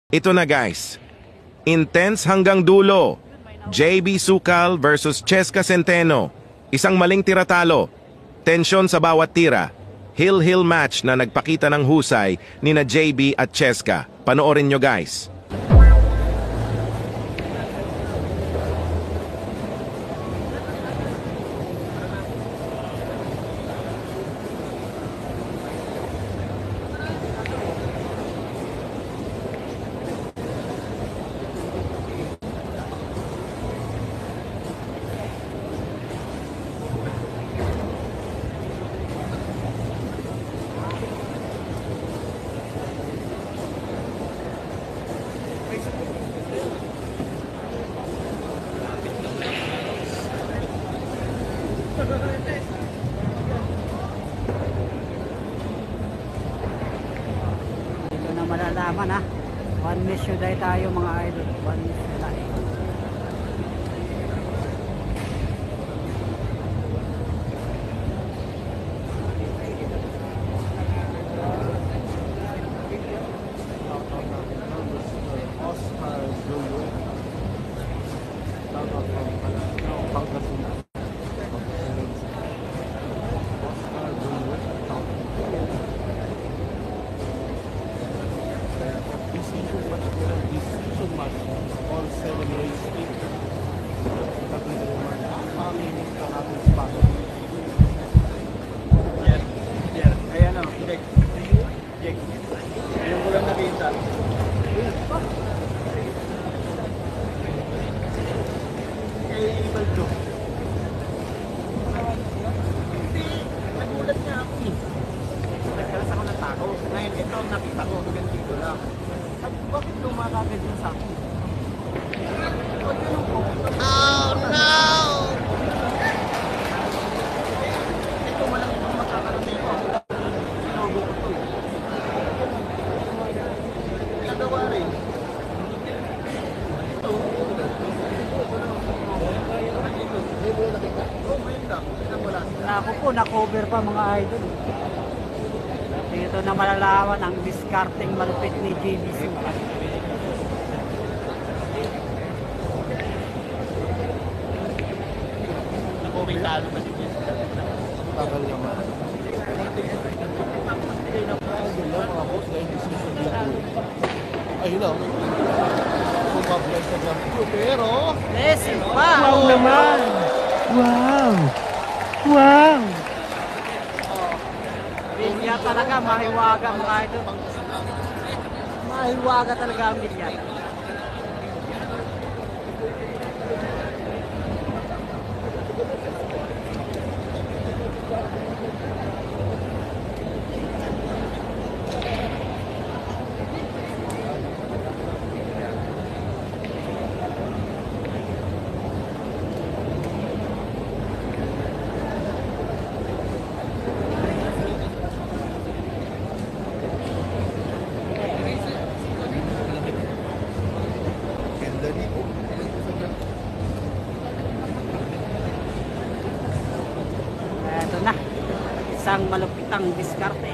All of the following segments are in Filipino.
Ito na guys, intense hanggang dulo. JB Sukal versus Cheska Centeno. Isang maling tira-talo. Tensyon sa bawat tira. Hill-hill match na nagpakita ng husay ni na JB at Cheska. Panoorin nyo guys. Dito na malalaman ha. One miss you day tayo mga idol. One miss you day. All 7 race teams. Ayan o, check. Check. Ayun ko lang nakita. Kaya ibal to. Hindi, nagulat niya ako eh. Nagkalas ako ng tako. Ngayon ito, nakita ko, hanggang dito lang. Sabi ko, bakit lumakagad yun sa akin? Oh no! Ito, walang ibang magkakaroon na ito. Sinogo ko ito eh. Nagawa rin. Ito. Oh, ngayon lang. Wala sila. Naku po, na-cover pa mga idol. Dito na malalaman ang discarding malupit ni JB Sukal. Nakomentado pa si Jessica. Tagal naman. Mga boss, dahil decision niya po. Ayun lang. Kung mag-vlog sa video, pero... Messi pa! Wow naman! Wow! Wow! Bilya talaga, mahiwaga mga idol. Mahiwaga talaga ang bilya. Ito na, isang malupitang diskarte.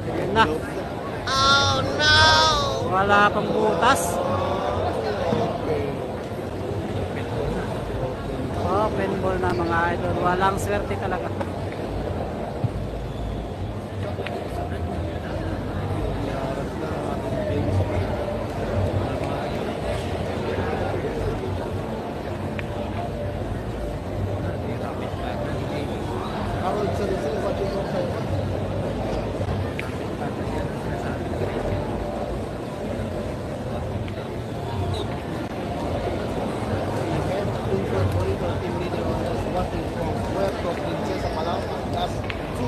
Yun na, Oh no! wala pang butas. Open ball na mga idol, walang swerte talaga. Harold Salazar, what is your time?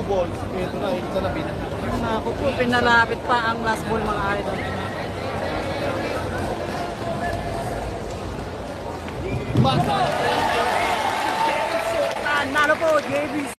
Balls, ito na, ito na binata. Naku po, pinalapit pa ang last ball mga idol. Nalo po, JB